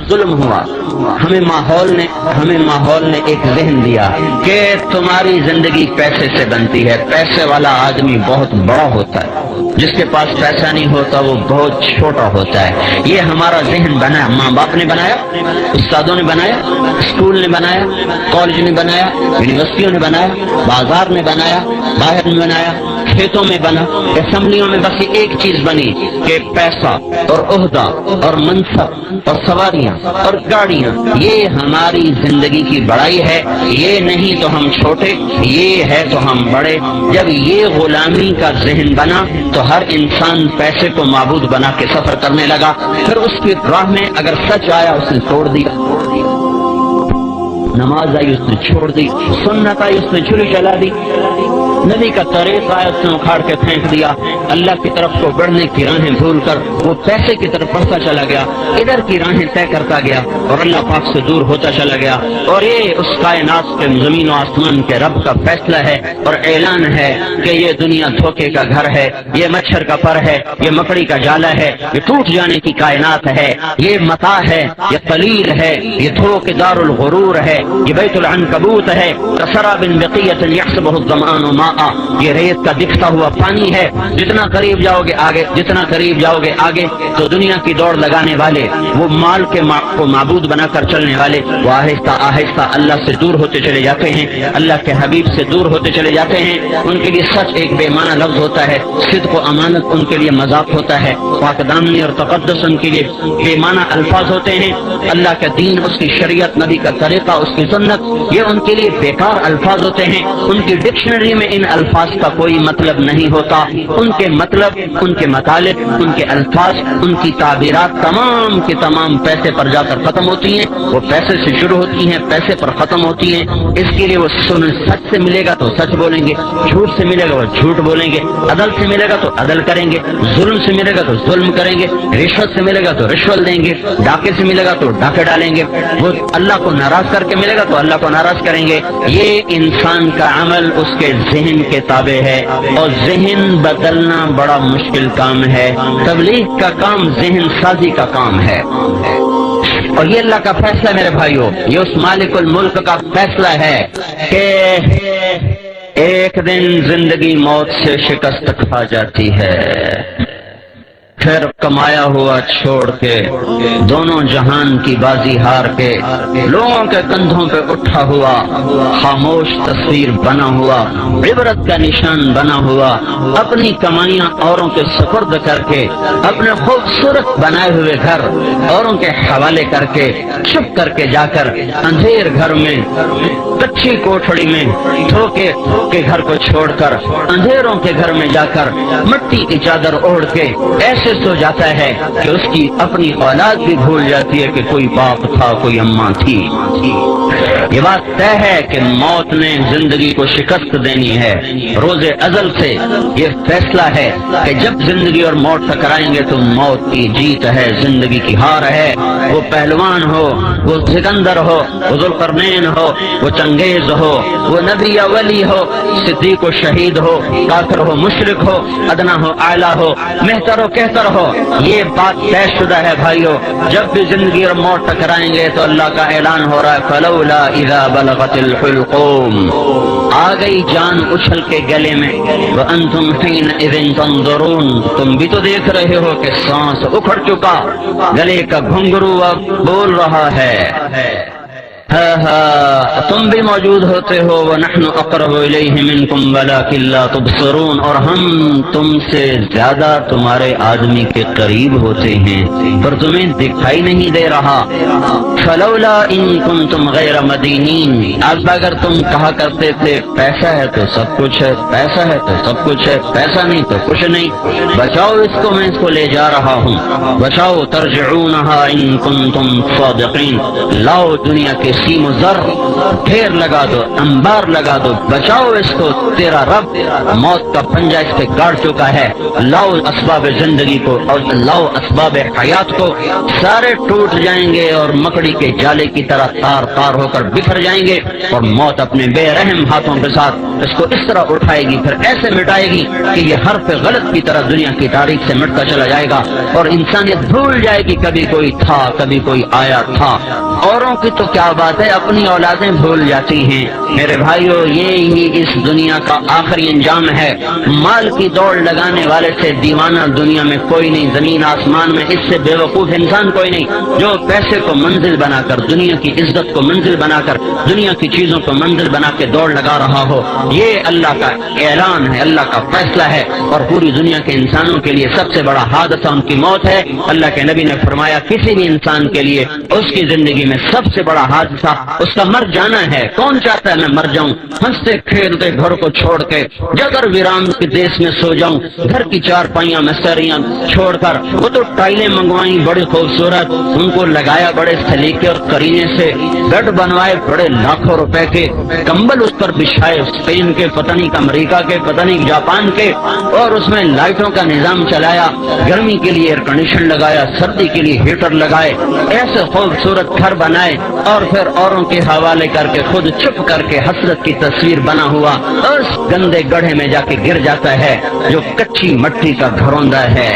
ظلم ہوا۔ ہمیں ماحول نے ایک ذہن دیا کہ تمہاری زندگی پیسے سے بنتی ہے، پیسے والا آدمی بہت بڑا ہوتا ہے، جس کے پاس پیسہ نہیں ہوتا وہ بہت چھوٹا ہوتا ہے۔ یہ ہمارا ذہن بنا، ماں باپ نے بنایا، استادوں نے بنایا، اسکول نے بنایا، کالج نے بنایا، یونیورسٹیوں نے بنایا، بازار نے بنایا، باہر نے بنایا، کھیتوں میں بنا، اسمبلیوں میں بس ایک چیز بنی کہ پیسہ اور عہدہ اور منصب اور سواریاں اور گاڑیاں، یہ ہماری زندگی کی بڑائی ہے، یہ نہیں تو ہم چھوٹے، یہ ہے تو ہم بڑے۔ جب یہ غلامی کا ذہن بنا تو ہر انسان پیسے کو معبود بنا کے سفر کرنے لگا، پھر اس کی راہ میں اگر سچ آیا اس نے چھوڑ دیا، نماز آئی اس نے چھوڑ دی، سنت آئی اس نے چھری چلا دی، نبی کا طریق آیا اس نے اکھاڑ کے پھینک دیا، اللہ کی طرف کو بڑھنے کی راہیں بھول کر وہ پیسے کی طرف بڑھتا چلا گیا، ادھر کی راہیں طے کرتا گیا اور اللہ پاک سے دور ہوتا چلا گیا۔ اور یہ اس کائنات کے زمین و آسمان کے رب کا فیصلہ ہے اور اعلان ہے کہ یہ دنیا دھوکے کا گھر ہے، یہ مچھر کا پر ہے، یہ مکڑی کا جالا ہے، یہ ٹوٹ جانے کی کائنات ہے، یہ متاع ہے، یہ قلیل ہے، یہ دھوکے دار الغرور ہے، یہ بیت العنکبوت ہے، کسراب بقیۃ یحسبہ الظمآن ماء، یہ ریت کا دکھتا ہوا پانی ہے۔ جتنا قریب جاؤ گے آگے، جتنا قریب جاؤ گے آگے، تو دنیا کی دوڑ لگانے والے، وہ مال کے کو معبود بنا کر چلنے والے، وہ آہستہ آہستہ اللہ سے دور ہوتے چلے جاتے ہیں، اللہ کے حبیب سے دور ہوتے چلے جاتے ہیں۔ ان کے لیے سچ ایک بے معنی لفظ ہوتا ہے، صدق و امانت ان کے لیے مذاق ہوتا ہے، پاک دامنی اور تقدس ان کے لیے بے معنی الفاظ ہوتے ہیں، اللہ کا دین، اس کی شریعت، نبی کا طریقہ، اس کی سنت، یہ ان کے لیے بیکار الفاظ ہوتے ہیں۔ ان کی ڈکشنری میں ان الفاظ کا کوئی مطلب نہیں ہوتا، ان کے مطلب، ان کے مطالب، ان کے الفاظ، ان کی تعبیرات تمام کے تمام پیسے پر جا کر ختم ہوتی ہیں، وہ پیسے سے شروع ہوتی ہیں، پیسے پر ختم ہوتی ہیں۔ اس کے لیے وہ سچ سے ملے گا تو سچ بولیں گے، جھوٹ سے ملے گا وہ جھوٹ بولیں گے، عدل سے ملے گا تو عدل کریں گے، ظلم سے ملے گا تو ظلم کریں گے، رشوت سے ملے گا تو رشوت دیں گے، ڈاکے سے ملے گا تو ڈاکے ڈالیں گے، وہ اللہ کو ناراض کر کے ملے گا تو اللہ کو ناراض کریں گے۔ یہ انسان کا عمل اس کے ذہن کے تابع ہے، اور ذہن بدلنا بڑا مشکل کام ہے۔ تبلیغ کا کام ذہن سازی کا کام ہے، اور یہ اللہ کا فیصلہ میرے بھائیو، یہ اس مالک الملک کا فیصلہ ہے کہ ایک دن زندگی موت سے شکست کھا جاتی ہے، پھر کمایا ہوا چھوڑ کے، دونوں جہان کی بازی ہار کے، لوگوں کے کندھوں پہ اٹھا ہوا خاموش تصویر بنا ہوا، عبرت کا نشان بنا ہوا، اپنی کمائیاں اوروں کے سپرد کر کے، اپنے خوبصورت بنائے ہوئے گھر اوروں کے حوالے کر کے، چھپ کر کے جا کر اندھیر گھر میں، کچی کوٹھڑی میں، دھوکے کے گھر کو چھوڑ کر اندھیروں کے گھر میں جا کر مٹی کی چادر اوڑھ کے ایسے سو جاتا ہے کہ اس کی اپنی اولاد بھی بھول جاتی ہے کہ کوئی باپ تھا، کوئی اماں تھی۔ یہ بات طے ہے کہ موت نے زندگی کو شکست دینی ہے، روز ازل سے یہ فیصلہ ہے کہ جب زندگی اور موت ٹکرائیں گے تو موت کی جیت ہے، زندگی کی ہار ہے۔ وہ پہلوان ہو، وہ سکندر ہو، وہ ذوالقرنین ہو، وہ چنگیز ہو، وہ نبی یا ولی ہو، صدیق و شہید ہو، کافر ہو، مشرک ہو، ادنا ہو، اعلیٰ ہو، مہتر ہو، کہتر ہو، یہ بات طے شدہ ہے بھائیو۔ جب بھی زندگی اور موت ٹکرائیں گے تو اللہ کا اعلان ہو رہا ہے فلولا اذا بلغت الحلقوم، آ گئی جان اچھل کے گلے میں، وانتم حینئذ تنظرون، تم بھی تو دیکھ رہے ہو کہ سانس اکھڑ چکا، گلے کا گھنگرو اب بول رہا ہے، تم بھی موجود ہوتے ہو، وَنَحْنُ أَقْرَبُ إِلَيْهِ مِنْكُمْ وَلَكِنْ لَا تُبْصِرُونَ، اور ہم تم سے زیادہ تمہارے آدمی کے قریب ہوتے ہیں پر تمہیں دکھائی نہیں دے رہا۔ فَلَوْلَا إِن كُنْتُمْ غَيْرَ مَدِينِينَ، اب اگر تم کہا کرتے تھے پیسہ ہے تو سب کچھ ہے، پیسہ ہے تو سب کچھ ہے، پیسہ نہیں تو کچھ نہیں، بچاؤ اس کو، میں اس کو لے جا رہا ہوں، بچاؤ، ترجعونها إن كنتم صادقين، لاؤ دنیا کے سیم و زر، ڈھیر لگا دو، انبار لگا دو، بچاؤ اس کو، تیرا رب موت کا پنجہ اس پہ گاڑ چکا ہے۔ لاؤ اسباب زندگی کو اور لاؤ اسباب حیات کو، سارے ٹوٹ جائیں گے اور مکڑی کے جالے کی طرح تار تار ہو کر بکھر جائیں گے، اور موت اپنے بے رحم ہاتھوں کے ساتھ اس کو اس طرح اٹھائے گی، پھر ایسے مٹائے گی کہ یہ حرف غلط کی طرح دنیا کی تاریخ سے مٹتا چلا جائے گا، اور انسانیت بھول جائے گی کبھی کوئی تھا، کبھی کوئی آیا تھا۔ اوروں کی تو کیا بات ہے، اپنی اولادیں بھول جاتی ہیں۔ میرے بھائیو، یہ ہی اس دنیا کا آخری انجام ہے۔ مال کی دوڑ لگانے والے سے دیوانہ دنیا میں کوئی نہیں، زمین آسمان میں اس سے بے وقوف انسان کوئی نہیں، جو پیسے کو منزل بنا کر، دنیا کی عزت کو منزل بنا کر، دنیا کی چیزوں کو منزل بنا کے دوڑ لگا رہا ہو۔ یہ اللہ کا اعلان ہے، اللہ کا فیصلہ ہے، اور پوری دنیا کے انسانوں کے لیے سب سے بڑا حادثہ ان کی موت ہے۔ اللہ کے نبی نے فرمایا کسی بھی انسان کے لیے اس کی زندگی میں سب سے بڑا حادثہ اس کا مر جانا ہے۔ کون چاہتا ہے میں مر جاؤں، ہنستے کھیلتے گھر کو چھوڑ کے جگر ویران کے دیش میں سو جاؤں، گھر کی چار پائیاں مستریاں چھوڑ کر، وہ تو ٹائلیں منگوائیں بڑی خوبصورت، ان کو لگایا بڑے سلیقے اور کرینے سے، بیڈ بنوائے بڑے لاکھوں روپے کے، کمبل اس پر بچھائے اسپین کے، پتہ نہیں امریکہ کے، پتہ نہیں جاپان کے، اور اس میں لائٹوں کا نظام چلایا، گرمی کے لیے ایئر کنڈیشن لگایا، سردی کے لیے ہیٹر لگائے، ایسے خوبصورت گھر بنائے، اور پھر اوروں کے حوالے کر کے خود چپ کر کے حسرت کی تصویر بنا ہوا اس گندے گڑھے میں جا کے گر جاتا ہے جو کچی مٹی کا گھروندا ہے،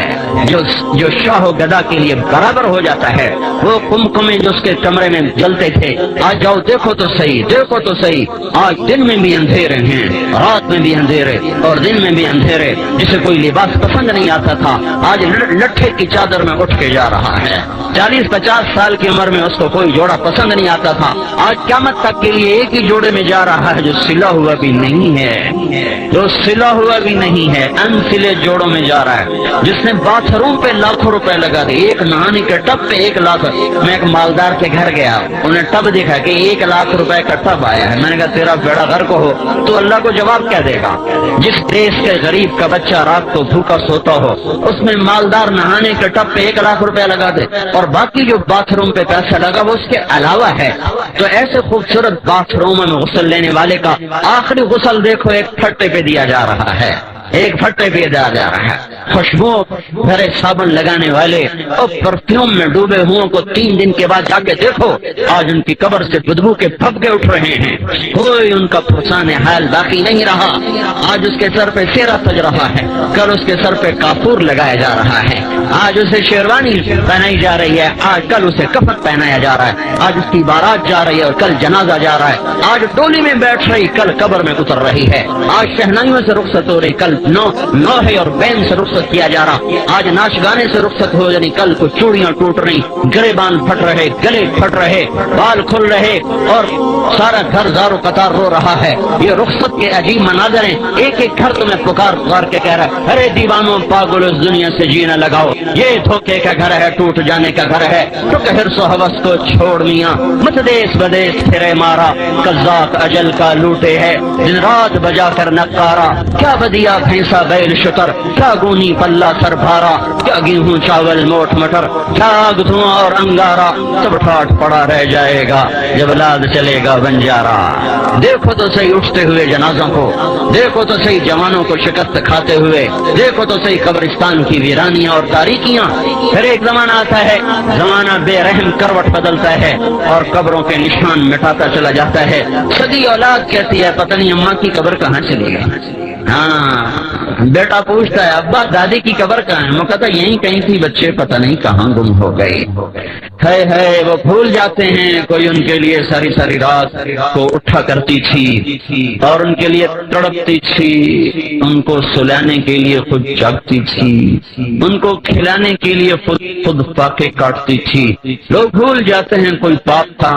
جو شاہ و گدا کے لیے برابر ہو جاتا ہے۔ وہ کمکمے جو اس کے کمرے میں جلتے تھے، آج جاؤ دیکھو تو صحیح، دیکھو تو صحیح، آج دن میں بھی اندھیرے ہیں، رات میں بھی اندھیرے اور دن میں بھی اندھیرے۔ جسے کوئی لباس پسند نہیں آتا تھا، آج لٹھے کی چادر میں اٹھ کے جا رہا ہے۔ 40-50 سال کی عمر میں اس کو کوئی جوڑا پسند نہیں آتا تھا، آج قیامت تک کے لیے ایک ہی جوڑے میں جا رہا ہے جو سلا ہوا بھی نہیں ہے، جو سلا ہوا بھی نہیں ہے، ان سلے جوڑوں میں جا رہا ہے۔ جس نے باتھ روم پہ لاکھوں روپے لگا دی، ایک نہانے کے ٹب پہ 1 لاکھ۔ میں ایک مالدار کے گھر گیا، انہیں ٹب دیکھا کہ 1 لاکھ روپے کا ٹب آیا ہے۔ میں نے کہا تیرا بیڑا گھر کو ہو تو اللہ کو جواب کیا دے گا؟ جس دیش کے غریب کا بچہ رات کو بھوکا سوتا ہو، اس میں مالدار نہانے کے ٹب پہ 1 لاکھ روپے لگا دے، اور باقی جو باتھ روم پہ پیسہ لگا وہ اس کے علاوہ ہے۔ تو ایسے خوبصورت باتھ روم میں غسل لینے والے کا آخری غسل دیکھو ایک پھٹے پہ دیا جا رہا ہے، ایک پھٹے پہ دیا جا رہا ہے۔ خوشبو بھرے صابن لگانے والے اور پرفیوم میں ڈوبے ہوں کو 3 دن کے بعد جا کے دیکھو، آج ان کی قبر سے بدبو کے پھبکے اٹھ رہے ہیں، کوئی ان کا پرسان حال باقی نہیں رہا۔ آج اس کے سر پہ سیرا سج رہا ہے، کل اس کے سر پہ کافور لگایا جا رہا ہے، آج اسے شیروانی پہنائی جا رہی ہے، آج کل اسے کفن پہنایا جا رہا ہے، آج اس کی بارات جا رہی ہے اور کل جنازہ جا رہا ہے، آج ڈولی میں بیٹھ رہی کل قبر میں اتر رہی ہے، آج شہنائیوں سے رخصت ہو رہی کل نوحے اور بین سے رخصت کیا جا رہا، آج ناچ گانے سے رخصت ہو جانی کل کو چوڑیاں ٹوٹ رہی، گریبان پھٹ رہے، گلے پھٹ رہے، بال کھل رہے، اور سارا گھر زارو قطار رو رہا ہے۔ یہ رخصت کے عجیب مناظر ہیں، ایک ایک گھر تمہیں پکار پکار کے کہہ رہا ہے ارے دیوانوں پاگل اس دنیا سے جینا لگاؤ، یہ دھوکے کا گھر ہے، ٹوٹ جانے کا گھر ہے، تو حرص و ہوس کو چھوڑ میاں مت دیس بدیس پھرے مارا، قذاق اجل کا لوٹے ہے دن رات بجا کر نقارا، کیا بدیا بھینسا بیل شتر، کیا گونی پلہ سر بھارا، کیا گیہوں چاول موٹ مٹر، کیا آگ دھواں اور انگارا، سب ٹھاٹ پڑا رہ جائے گا جب لاد چلے گا بنجارا۔ دیکھو تو صحیح اٹھتے ہوئے جنازوں کو، دیکھو تو صحیح جوانوں کو شکست کھاتے ہوئے، دیکھو تو صحیح قبرستان کی ویرانیاں اور تاریکیاں۔ پھر ایک زمانہ آتا ہے، زمانہ بے رحم کروٹ بدلتا ہے اور قبروں کے نشان مٹاتا چلا جاتا ہے۔ سگی اولاد کہتی ہے پتہ نہیں اماں کی قبر کہاں چلی گئی۔ ہاں، بیٹا پوچھتا ہے ابا دادی کی قبر کہاں ہے؟ وہ کہتا ہے یہیں کہیں تھی بچے، پتہ نہیں کہاں گم ہو گئی۔ ہے وہ بھول جاتے ہیں، کوئی ان کے لیے ساری ساری رات کو اٹھا کرتی تھی اور ان کے لیے تڑپتی تھی، ان کو سلانے کے لیے خود جاگتی تھی، ان کو کھلانے کے لیے خود پاکے کاٹتی تھی۔ لوگ بھول جاتے ہیں کوئی باپ تھا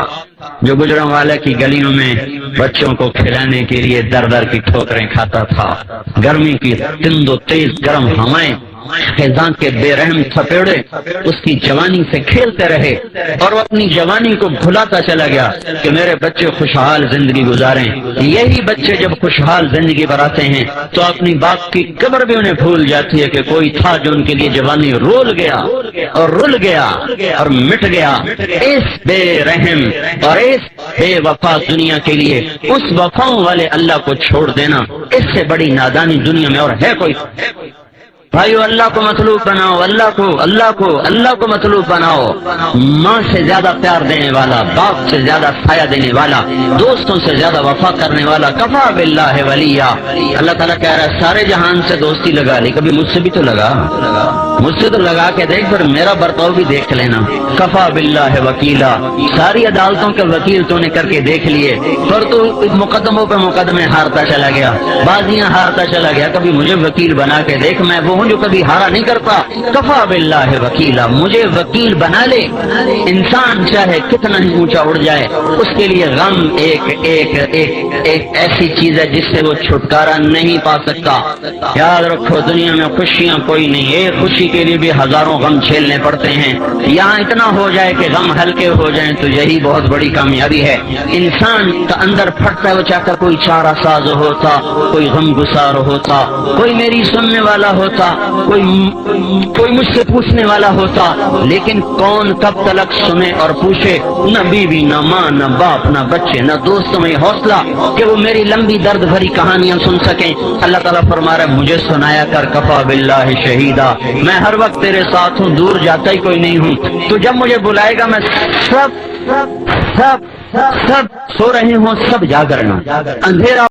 جو گجروں والے کی گلیوں میں بچوں کو کھلانے کے لیے در در کی ٹھوکریں کھاتا تھا، گرمی کی تند و تیز گرم ہوائیں خزاں کے بے رحم تھپیڑے اس کی جوانی سے کھیلتے رہے اور وہ اپنی جوانی کو بھلاتا چلا گیا کہ میرے بچے خوشحال زندگی گزاریں۔ یہی بچے جب خوشحال زندگی بناتے ہیں تو اپنی باپ کی قبر بھی انہیں بھول جاتی ہے کہ کوئی تھا جو ان کے لیے جوانی رول گیا اور رل گیا اور مٹ گیا۔ اس بے رحم اور اس بے وفا دنیا کے لیے اس وفاؤں والے اللہ کو چھوڑ دینا، اس سے بڑی نادانی دنیا میں اور ہے کوئی؟ بھائیو، اللہ کو مطلوب بناؤ، اللہ کو مطلوب بناؤ۔ ماں سے زیادہ پیار دینے والا، باپ سے زیادہ سایہ دینے والا، دوستوں سے زیادہ وفا کرنے والا، کفا باللہ ولیہ۔ اللہ تعالیٰ کہہ رہا ہے سارے جہان سے دوستی لگا لی، کبھی مجھ سے بھی تو لگا، مجھ سے تو لگا کے دیکھ، پھر میرا برتاؤ بھی دیکھ لینا۔ کفا باللہ وکیلا، ساری عدالتوں کے وکیل تو نے کر کے دیکھ لیے، پر تو مقدموں پہ مقدمے ہارتا چلا گیا، بازیاں ہارتا چلا گیا، کبھی مجھے وکیل بنا کے دیکھ، میں وہ جو کبھی ہارا نہیں کرتا۔ کفا باللہ وکیلا، مجھے وکیل بنا لے۔ انسان چاہے کتنا ہی اونچا اڑ جائے، اس کے لیے غم ایک ایسی چیز ہے جس سے وہ چھٹکارا نہیں پا سکتا۔ یاد رکھو، دنیا میں خوشیاں کوئی نہیں، ایک خوشی کے لیے بھی ہزاروں غم جھیلنے پڑتے ہیں۔ یہاں اتنا ہو جائے کہ غم ہلکے ہو جائیں تو یہی بہت بڑی کامیابی ہے۔ انسان کا اندر پھٹتا ہے، وہ چاہتا کوئی چارہ ساز ہوتا، کوئی غم گسار ہوتا، کوئی میری سننے والا ہوتا، کوئی مجھ سے پوچھنے والا ہوتا، لیکن کون کب تلک سنے اور پوچھے؟ نہ بیوی، نہ ماں، نہ باپ، نہ بچے، نہ دوستوں میں حوصلہ کہ وہ میری لمبی درد بھری کہانیاں سن سکیں۔ اللہ تعالیٰ فرما رہا ہے مجھے سنایا کر، کفا باللہ شہیدا، میں ہر وقت تیرے ساتھ ہوں، دور جاتا ہی کوئی نہیں ہوں۔ تو جب مجھے بلائے گا میں سب سو رہے ہوں، سب جاگرنا، اندھیرا